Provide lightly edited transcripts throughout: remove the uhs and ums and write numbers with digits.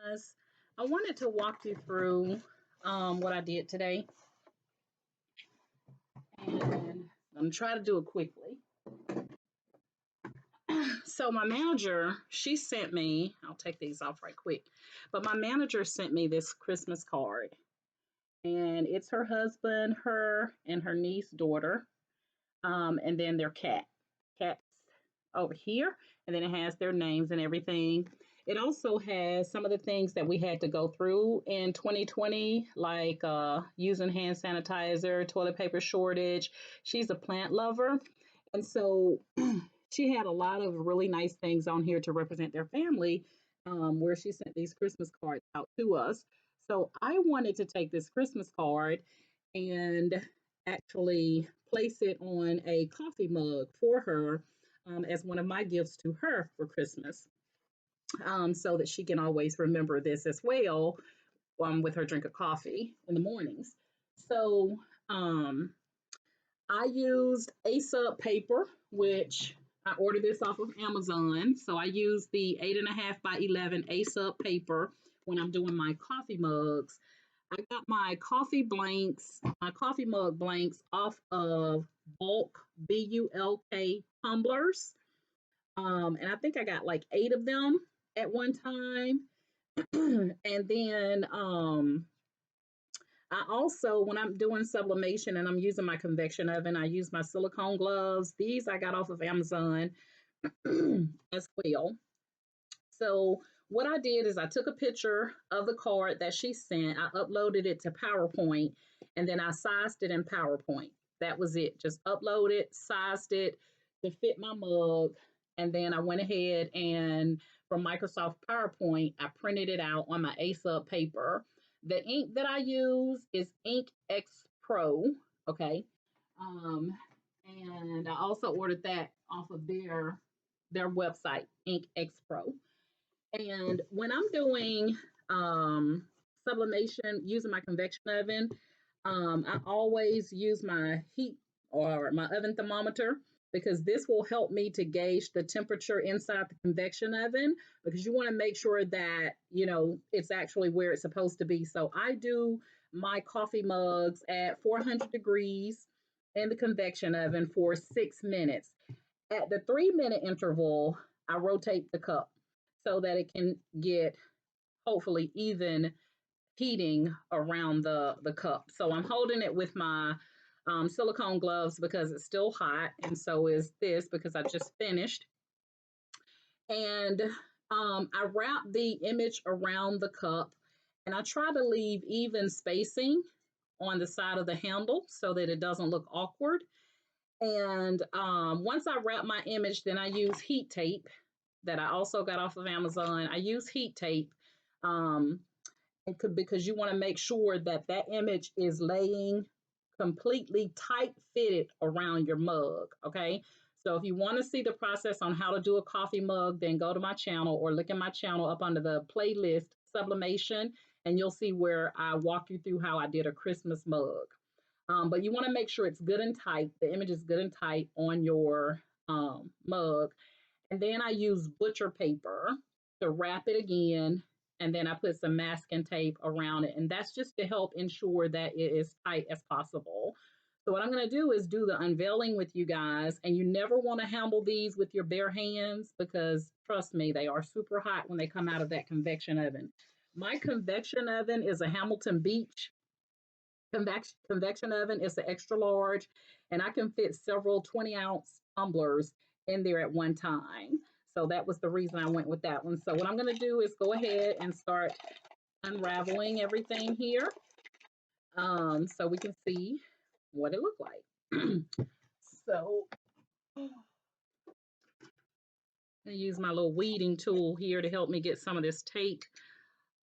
guys. I wanted to walk you through what I did today, and I'm gonna try to do it quickly. So my manager, she sent me. I'll take these off right quick, but my manager sent me this Christmas card, and it's her husband, her, and her niece, daughter, and then their cats over here, and then it has their names and everything. It also has some of the things that we had to go through in 2020, like using hand sanitizer, toilet paper shortage. She's a plant lover, and so she had a lot of really nice things on here to represent their family, where she sent these Christmas cards out to us. So I wanted to take this Christmas card and actually place it on a coffee mug for her, as one of my gifts to her for Christmas, so that she can always remember this as well, with her drink of coffee in the mornings. So um, I used Aesop paper, which I ordered this off of Amazon. So I use the 8.5 by 11 Aesop paper when I'm doing my coffee mugs. I got my coffee mug blanks off of bulk BULK tumblers. And I think I got like 8 of them at one time. And then I also, when I'm doing sublimation and I'm using my convection oven, I use my silicone gloves. These I got off of Amazon as well. So what I did is I took a picture of the card that she sent. I uploaded it to PowerPoint, and then I sized it in PowerPoint. That was it. Just upload it, sized it to fit my mug, and then I went ahead and from Microsoft PowerPoint, I printed it out on my Aesop paper. The ink that I use is Ink X Pro, okay? Um, and I also ordered that off of their website, Ink X Pro. And when I'm doing sublimation using my convection oven, I always use my heat or my oven thermometer, because this will help me to gauge the temperature inside the convection oven, because you want to make sure that, it's actually where it's supposed to be. So I do my coffee mugs at 400 degrees in the convection oven for 6 minutes. At the 3 minute interval, I rotate the cup so that it can get hopefully even heating around the cup. So I'm holding it with my silicone gloves because it's still hot, and so is this because I just finished. And I wrap the image around the cup, and I try to leave even spacing on the side of the handle so that it doesn't look awkward. And once I wrap my image, then I use heat tape that I also got off of Amazon. I use heat tape because you want to make sure that that image is laying completely tight fitted around your mug, okay? So if you want to see the process on how to do a coffee mug, then go to my channel or look at my channel up under the playlist Sublimation, and you'll see where I walk you through how I did a Christmas mug. But you want to make sure it's good and tight. The image is good and tight on your mug. And then I use butcher paper to wrap it again. And then I put some masking tape around it. And that's just to help ensure that it is tight as possible. So what I'm going to do is do the unveiling with you guys. And you never want to handle these with your bare hands, because trust me, they are super hot when they come out of that convection oven. My convection oven is a Hamilton Beach convection oven. It's an extra large, and I can fit several 20-ounce tumblers in there at one time. So that was the reason I went with that one. So what I'm going to do is go ahead and start unraveling everything here, so we can see what it looked like. So I'm going to use my little weeding tool here to help me get some of this tape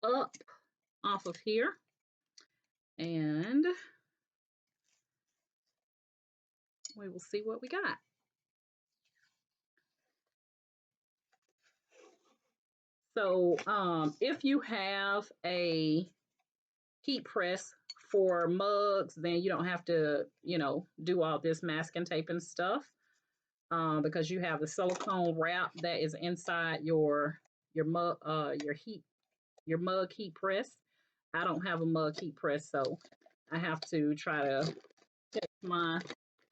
up off of here. And we will see what we got. So if you have a heat press for mugs, then you don't have to, do all this masking tape and stuff, because you have the silicone wrap that is inside your mug, your heat your mug heat press. I don't have a mug heat press, so I have to try to protect my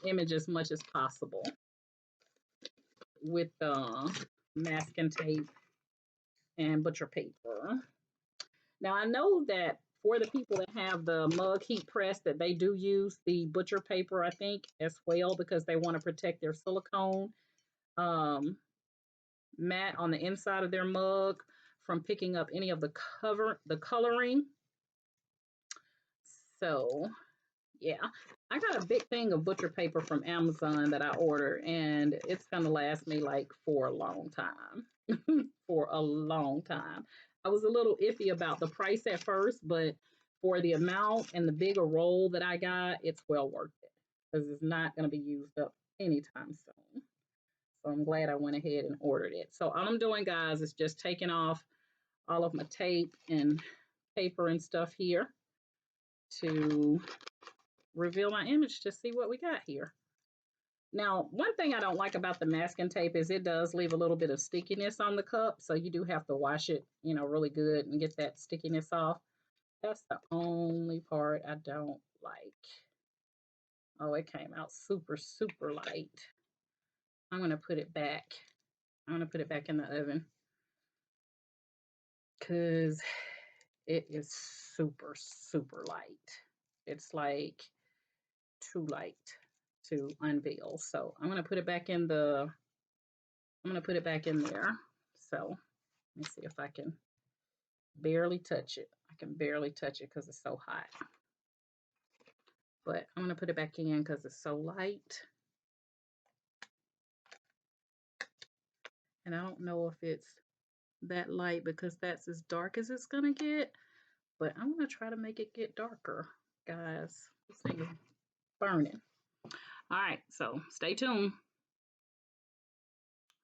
image as much as possible with masking tape and butcher paper. Now I know that for the people that have the mug heat press that they do use the butcher paper, I think, as well, because they want to protect their silicone um, mat on the inside of their mug from picking up any of the coloring. So yeah, I got a big thing of butcher paper from Amazon that I ordered, and it's gonna last me like for a long time. For a long time. I was a little iffy about the price at first, but for the amount and the bigger roll that I got, it's well worth it because it's not gonna be used up anytime soon. So I'm glad I went ahead and ordered it. So all I'm doing, guys, is just taking off all of my tape and paper and stuff here to reveal my image to see what we got here. Now, one thing I don't like about the masking tape is it does leave a little bit of stickiness on the cup, so you do have to wash it, really good and get that stickiness off. That's the only part I don't like. Oh, it came out super, super light. I'm going to put it back. I'm going to put it back in the oven because it is super, super light. It's like too light to unveil. So I'm going to put it back in there. So let me see if I can barely touch it. I can barely touch it because it's so hot. But I'm going to put it back in because it's so light. And I don't know if it's that light because that's as dark as it's going to get. But I'm going to try to make it get darker, guys. This thing is burning. All right, so stay tuned.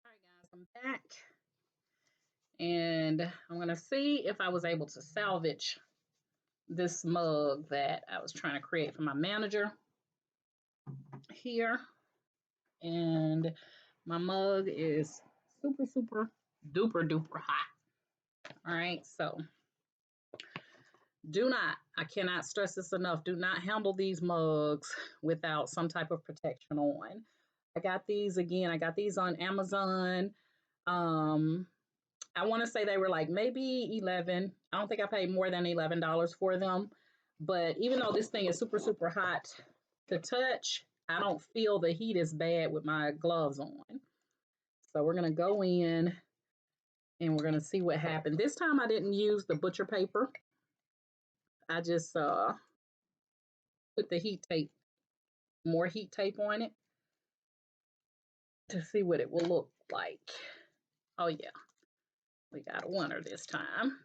All right, guys, I'm back. And I'm going to see if I was able to salvage this mug that I was trying to create for my manager here. And my mug is super, super duper, duper hot. All right, so I cannot stress this enough, do not handle these mugs without some type of protection on. I got these on Amazon. I want to say they were like maybe 11. I don't think I paid more than $11 for them. But even though this thing is super, super hot to touch, I don't feel the heat is bad with my gloves on. So we're going to go in and we're going to see what happened. This time I didn't use the butcher paper. I just put the more heat tape on it to see what it will look like. Oh yeah, we got a winner this time.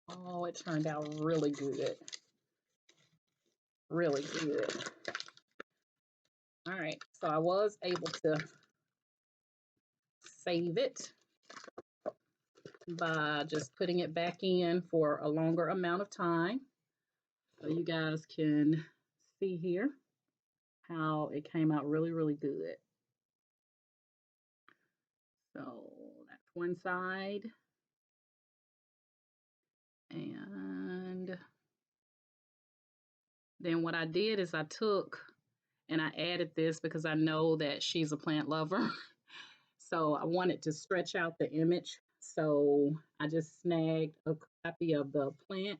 Oh, it turned out really good. Really good. All right, so I was able to save it by just putting it back in for a longer amount of time. So you guys can see here how it came out really, really good. So that's one side. And then what I did is I took and I added this because I know that she's a plant lover. So I wanted to stretch out the image. So I just snagged a copy of the plant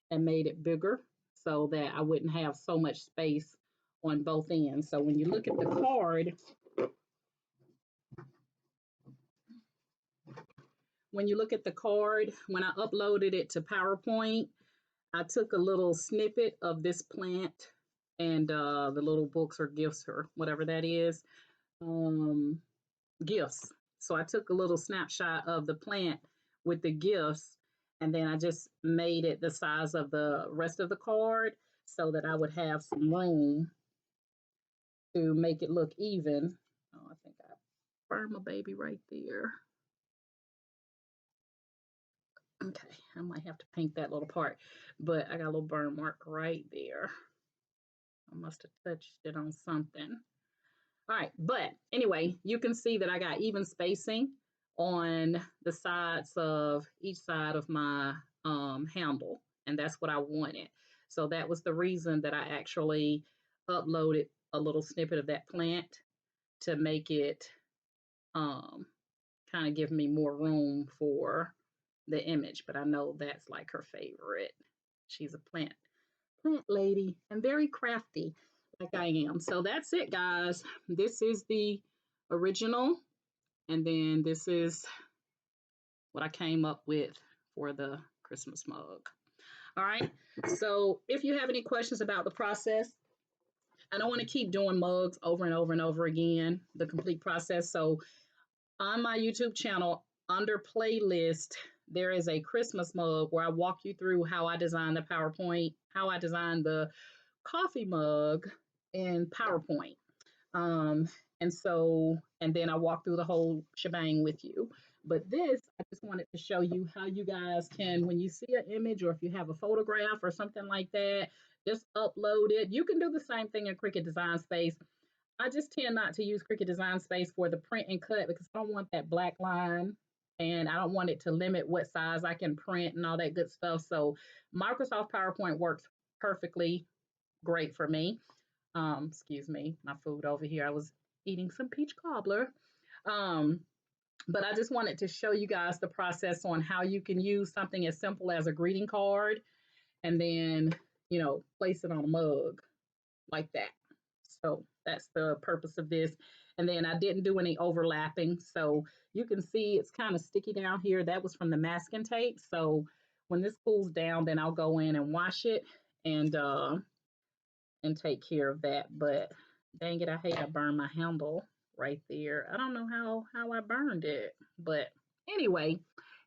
and made it bigger so that I wouldn't have so much space on both ends. So when you look at the card, when I uploaded it to PowerPoint, I took a little snippet of this plant and the little books or gifts or whatever that is, gifts. So I took a little snapshot of the plant with the gifts, and then I just made it the size of the rest of the card so that I would have some room to make it look even. Oh, I think I burned my baby right there. Okay, I might have to paint that little part, but I got a little burn mark right there. I must have touched it on something. All right, but anyway, you can see that I got even spacing on the sides of each side of my handle, and that's what I wanted. So that was the reason that I actually uploaded a little snippet of that plant to make it um, kind of give me more room for the image. But I know that's like her favorite. She's a plant lady and very crafty like I am. So that's it, guys. This is the original, and then this is what I came up with for the Christmas mug. All right. So if you have any questions about the process, I don't want to keep doing mugs over and over and over again, the complete process. So on my YouTube channel, under playlist, there is a Christmas mug where I walk you through how I designed the PowerPoint, how I designed the coffee mug in PowerPoint. Um, and then I walk through the whole shebang with you. But this, I just wanted to show you how you guys can, when you see an image or if you have a photograph or something like that, just upload it. You can do the same thing in Cricut Design Space. I just tend not to use Cricut Design Space for the print and cut because I don't want that black line and I don't want it to limit what size I can print and all that good stuff. So Microsoft PowerPoint works perfectly great for me. Excuse me, my food over here. I was eating some peach cobbler. Um, but I just wanted to show you guys the process on how you can use something as simple as a greeting card and then, place it on a mug like that. So that's the purpose of this. And then I didn't do any overlapping. So you can see it's kind of sticky down here. That was from the masking tape. So when this cools down, then I'll go in and wash it and and take care of that. But dang it, I hate I burned my handle right there. I don't know how I burned it. But anyway,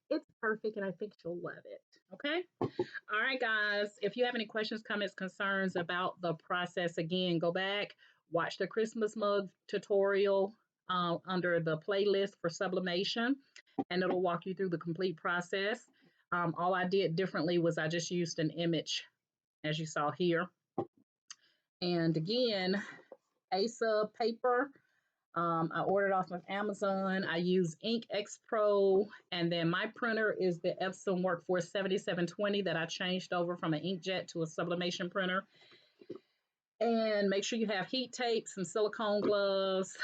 it's perfect and I think she'll love it. Okay. All right, guys. If you have any questions, comments, concerns about the process, again, go back, watch the Christmas mug tutorial under the playlist for sublimation, and it'll walk you through the complete process. All I did differently was I just used an image, as you saw here. And again, Asa paper. I ordered off of Amazon. I use Ink X Pro, and then my printer is the Epson Workforce 7720 that I changed over from an inkjet to a sublimation printer. And make sure you have heat tape, some silicone gloves,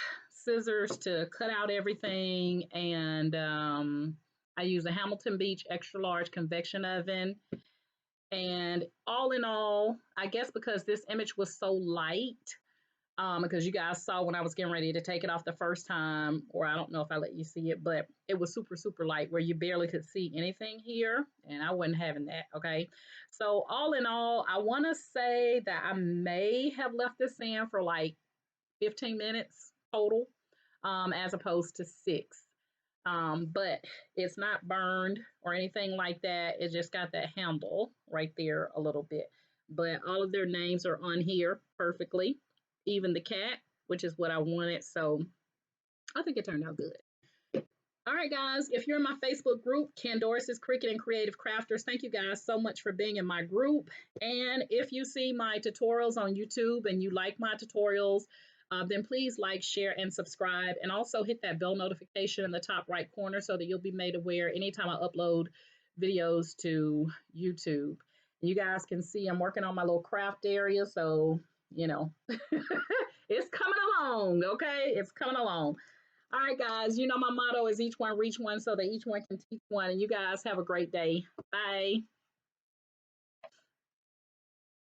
scissors to cut out everything, and I use a Hamilton Beach extra large convection oven. And all in all, I guess because this image was so light, because you guys saw when I was getting ready to take it off the first time, or I don't know if I let you see it, but it was super, super light where you barely could see anything here, and I wasn't having that, okay? So all in all, I want to say that I may have left this in for like 15 minutes total, as opposed to 6. But it's not burned or anything like that. It just got that handle right there a little bit. But all of their names are on here perfectly, even the cat, which is what I wanted. So I think it turned out good. All right, guys, if you're in my Facebook group, Candoris's Cricut and Creative Crafters, thank you guys so much for being in my group. And if you see my tutorials on YouTube and you like my tutorials, then please like, share, and subscribe. And also hit that bell notification in the top right corner so that you'll be made aware anytime I upload videos to YouTube. You guys can see I'm working on my little craft area, so, it's coming along, okay? It's coming along. All right, guys, my motto is each one reach one so that each one can teach one. And you guys have a great day. Bye.